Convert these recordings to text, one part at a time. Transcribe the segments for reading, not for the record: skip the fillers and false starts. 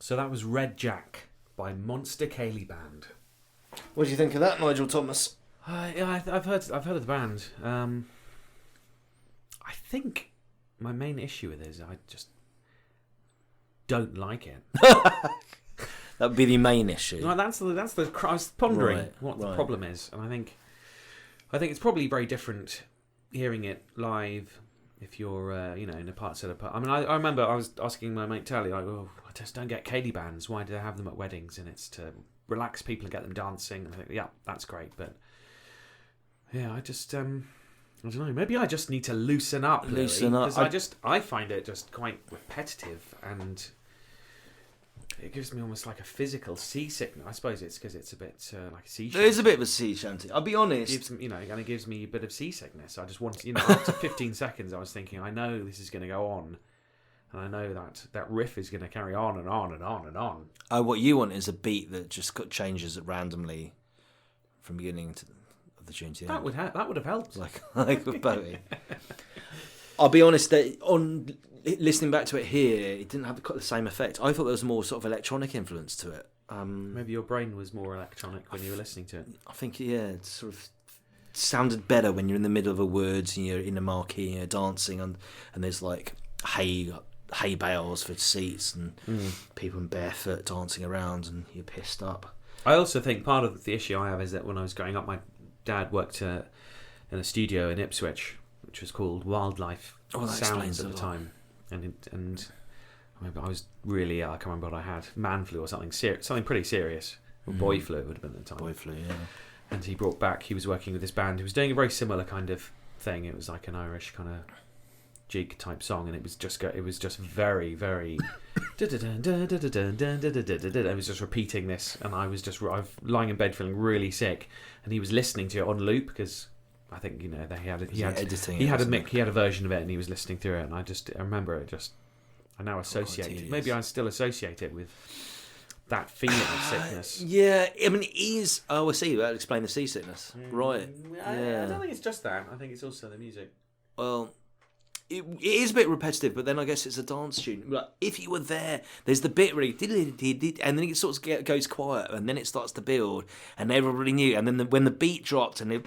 So that was Red Jack by Monster Cayley Band. What do you think of that, Nigel Thomas? Yeah, I've heard of the band. I think my main issue with it is I just don't like it. That would be the main issue. No, that's the. I was pondering what the problem is, and I think it's probably very different hearing it live if you're in a part set apart. I mean, I remember I was asking my mate Tally, like, I just don't get Cayley bands. Why do they have them at weddings? And it's to relax people and get them dancing. And I think, yeah, that's great, but yeah, I just I don't know. Maybe I just need to loosen up. Because I find it just quite repetitive, and it gives me almost like a physical seasickness. I suppose it's because it's a bit like a sea shanty. It is a bit of a sea shanty. I'll be honest. And it gives me a bit of seasickness. I just want, after 15 seconds, I was thinking, I know this is going to go on, and I know that riff is going to carry on and on and on and on. Oh, what you want is a beat that just changes randomly from beginning of the tune to the end. That would have helped. Like with Bowie. I'll be honest, that on listening back to it here, it didn't have the same effect. I thought there was more sort of electronic influence to it. Maybe your brain was more electronic when you were listening to it. I think, it sort of sounded better when you're in the middle of a woods and you're in a marquee and you're dancing and there's like hay bales for seats and people in barefoot dancing around and you're pissed up. I also think part of the issue I have is that when I was growing up, my dad worked in a studio in Ipswich, which was called Wildlife Sounds at the time, and I remember I was really I can't remember what I had, man flu or something pretty serious, or boy flu would have been at the time. Boy flu, yeah. And he was working with this band who was doing a very similar kind of thing. It was like an Irish kind of jig type song, and it was just very very. I was just repeating this, and I was lying in bed feeling really sick, and he was listening to it on loop because I think he had a version of it, and he was listening through it, and I remember it. I now associate it. Maybe I still associate it with that feeling of sickness. Yeah, I mean, it is. Oh, I see. That'll explain the seasickness, right? I don't think it's just that. I think it's also the music. Well, it is a bit repetitive, but then I guess it's a dance tune. Like, if you were there, there's the bit where and then it sort of goes quiet, and then it starts to build, and everybody knew. And then when the beat dropped, and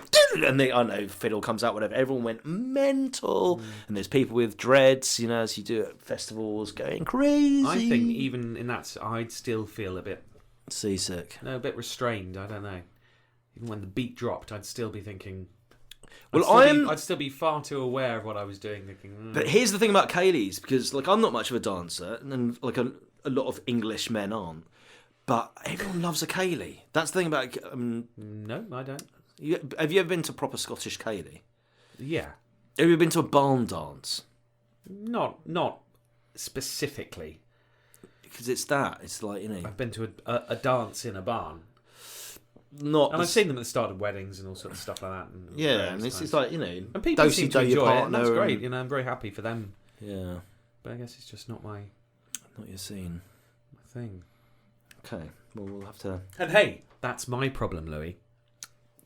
fiddle comes out, whatever, everyone went mental. And there's people with dreads, as you do at festivals, going crazy. I think even in that, I'd still feel a bit seasick. No, a bit restrained. I don't know. Even when the beat dropped, I'd still be thinking. Well, I'd still be far too aware of what I was doing. Thinking, But here's the thing about Cayley's, because I'm not much of a dancer, and a lot of English men aren't. But everyone loves a Cayley. That's the thing about. No, I don't. Have you ever been to proper Scottish Cayley? Yeah. Have you ever been to a barn dance? Not specifically. Because it's that. It's like I've been to a dance in a barn. I've seen them at the start of weddings and all sorts of stuff like that. And it's like, and people seem to enjoy it, and that's great. I'm very happy for them. Yeah. But I guess it's just not your scene. My thing. Okay. Well, we'll have to. And hey, that's my problem, Louis.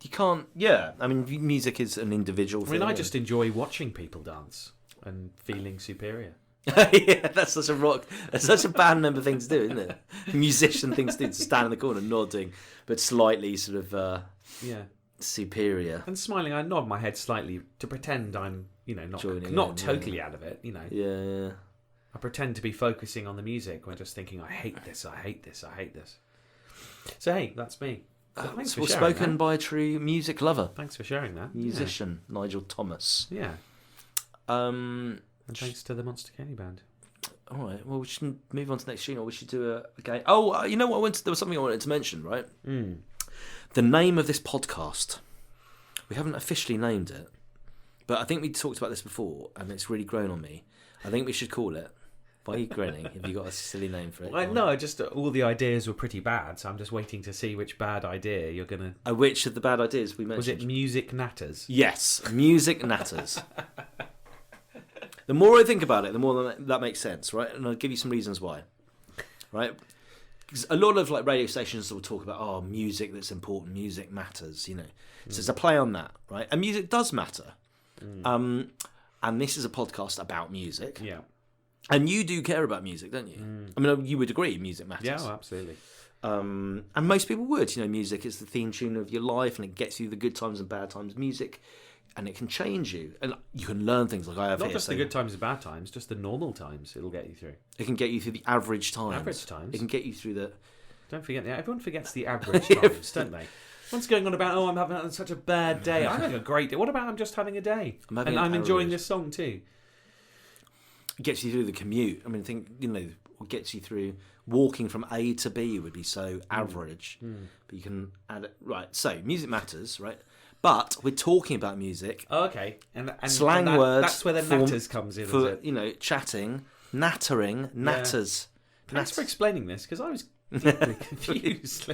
You can't. Yeah. I mean, music is an individual thing. I just enjoy watching people dance and feeling superior. Yeah, that's such a band member thing to do, isn't it? A musician thing to do, to stand in the corner nodding, but slightly sort of superior. And smiling, I nod my head slightly to pretend I'm, not totally out of it, Yeah. I pretend to be focusing on the music when just thinking, I hate this, I hate this, I hate this. So hey, that's me. So thanks for sharing spoken that. by a true music lover. Thanks for sharing that. Musician, Nigel Thomas. Yeah. And thanks to the Monster Cayley Band. All right. Well, we should move on to the next tune, or we should do a game. Oh, you know what? There was something I wanted to mention, right? The name of this podcast. We haven't officially named it, but I think we talked about this before, and it's really grown on me. I think we should call it. Why are you grinning? Have you got a silly name for it? No, just all the ideas were pretty bad, so I'm just waiting to see which bad idea you're going to... Which of the bad ideas we mentioned? Was it Music Natters? Yes, Music Natters. The more I think about it, the more that makes sense, right? And I'll give you some reasons why, right? Because a lot of radio stations will talk about, music that's important, music matters, So it's a play on that, right? And music does matter. And this is a podcast about music. Yeah. And you do care about music, don't you? I mean, you would agree music matters. Yeah, absolutely. And most people would. Music is the theme tune of your life, and it gets you the good times and bad times. Music, and it can change you, and you can learn things like I have Not here. just the good times and bad times, just the normal times. It'll get you through. It can get you through the average times. Average times. It can get you through the. Don't forget everyone forgets the average times, don't they? Everyone's going on about, I'm having such a bad day. I'm having a great day. What about I'm just having a day? I'm enjoying this song too. It gets you through the commute. I mean, what gets you through walking from A to B would be so average. But you can add it. Right, so music matters, right? But we're talking about music. Oh, okay. And slang words. That's where the natters comes in, for, is it? Chatting, nattering, natters. Thanks for explaining this, because I was deeply confused.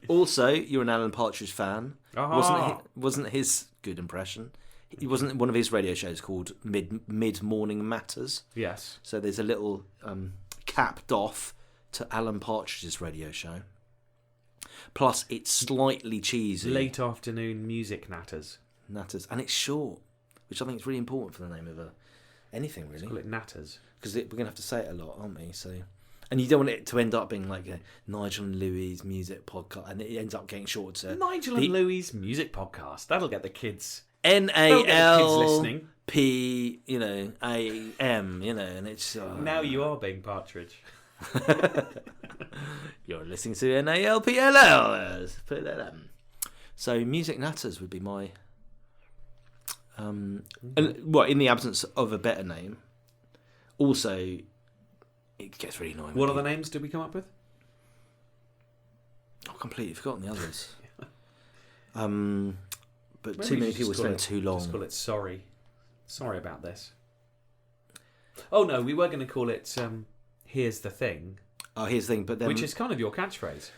Also, you're an Alan Partridge fan. Wasn't his good impression? He wasn't one of his radio shows called Mid Morning Matters. Yes. So there's a little capped off to Alan Partridge's radio show. Plus, it's slightly cheesy. Late afternoon music natters. Natters, and it's short, which I think is really important for the name of anything, really. Let's call it natters, because we're gonna have to say it a lot, aren't we? So. And you don't want it to end up being like a Nigel and Louis music podcast, and it ends up getting short to Nigel and Louis music podcast. That'll get the kids. NALP, AM, and it's now you are being Partridge. You're listening to NALPLL. Put that up. So music natters would be my and in the absence of a better name. Also, it gets really annoying. What other names did we come up with? I've completely forgotten the others. But maybe too many people spend too long. Just call it sorry. Sorry about this. Oh no, we were going to call it Here's the Thing. Oh, here's the thing, but then which is kind of your catchphrase.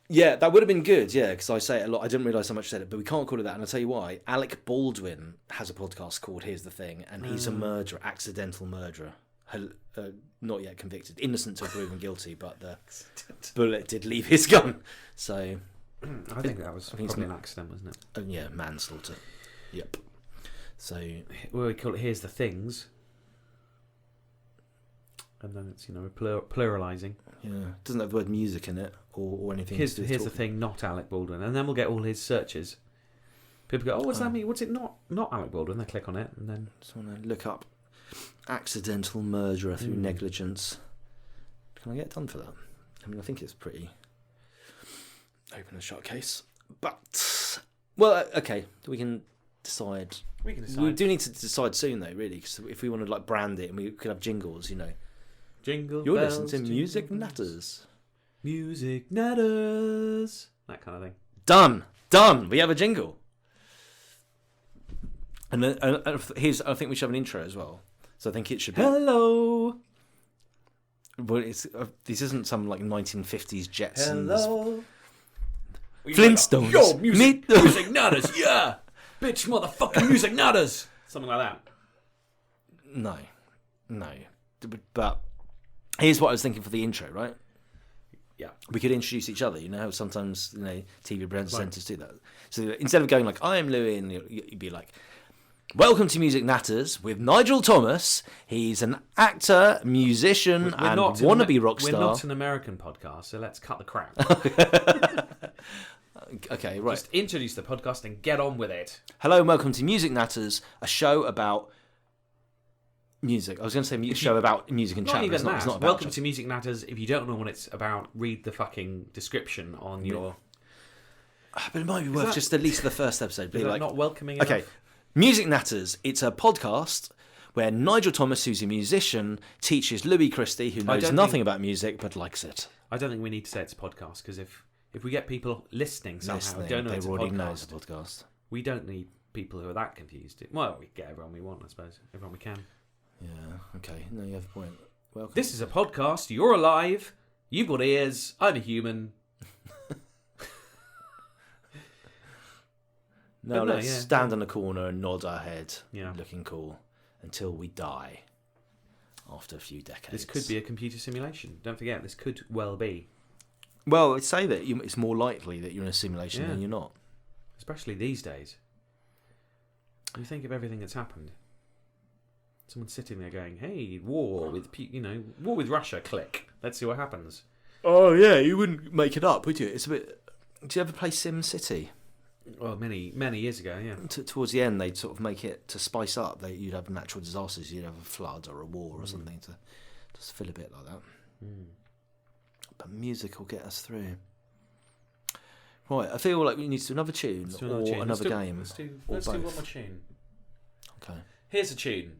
Yeah, that would have been good, yeah, because I say it a lot. I didn't realise how much I said it, but we can't call it that, and I'll tell you why. Alec Baldwin has a podcast called Here's the Thing, and he's a murderer, accidental murderer. Not yet convicted, innocent till proven guilty, but the bullet did leave his gun. So I think that was probably an accident, wasn't it? Yeah, manslaughter. Yep. So we call it Here's the Things, and then it's pluralising. Yeah, it doesn't have the word music in it or anything. Here's the thing, not Alec Baldwin, and then we'll get all his searches. People go, oh, what's that mean? What's it not Alec Baldwin? They click on it, and then just want to look up accidental murderer through negligence. Can I get done for that? I mean, I think it's pretty open and shut case. But okay, we can decide. We do need to decide soon, though, really, because if we want to brand it, and we could have jingles, Jingle You're bells, listening to Music Natters. Music Natters. That kind of thing. Done. We have a jingle. And then, I think we should have an intro as well. So I think it should be. Hello. Well, this isn't some 1950s Jetsons. Hello. Flintstones. Yo, music Natters. Yeah. Bitch, motherfucking Music Natters. Something like that. No. But here's what I was thinking for the intro, right? Yeah. We could introduce each other. You know how sometimes TV presenters do that. So instead of going I'm Louis, and you'd be like, welcome to Music Natters with Nigel Thomas. He's an actor, musician, and wannabe rock star. We're not an American podcast, so let's cut the crap. Okay, right. Just introduce the podcast and get on with it. Hello and welcome to Music Natters, a show about music. I was going to say show about music and chat. Not even that. It's not about welcome to Music Natters. If you don't know what it's about, read the fucking description on your... But it might be worth just at least the first episode. Is that not welcoming enough? Okay. Music Natters, it's a podcast where Nigel Thomas, who's a musician, teaches Louis Christie, who knows nothing about music but likes it. I don't think we need to say it's a podcast, because if we get people listening somehow who don't know it's a podcast, we don't need people who are that confused. Well, we get everyone we want, I suppose. Everyone we can. Yeah, okay. No, you have a point. Welcome. This is a podcast. You're alive. You've got ears. I'm a human. No, let's stand in a corner and nod our head, looking cool, until we die after a few decades. This could be a computer simulation. Don't forget, this could well be. Well, I'd say that it's more likely that you're in a simulation than you're not. Especially these days. You think of everything that's happened. Someone sitting there going, "Hey, war with war with Russia." Click. Let's see what happens. Oh yeah, you wouldn't make it up, would you? It's a bit. Do you ever play Sim City? Well, many years ago, yeah. Towards the end, they'd sort of make it to spice up. You'd have natural disasters. You'd have a flood or a war or something to just feel a bit like that. But music will get us through. Right, I feel like we need to do another tune or another game. Let's do one more tune. Okay. Here's a tune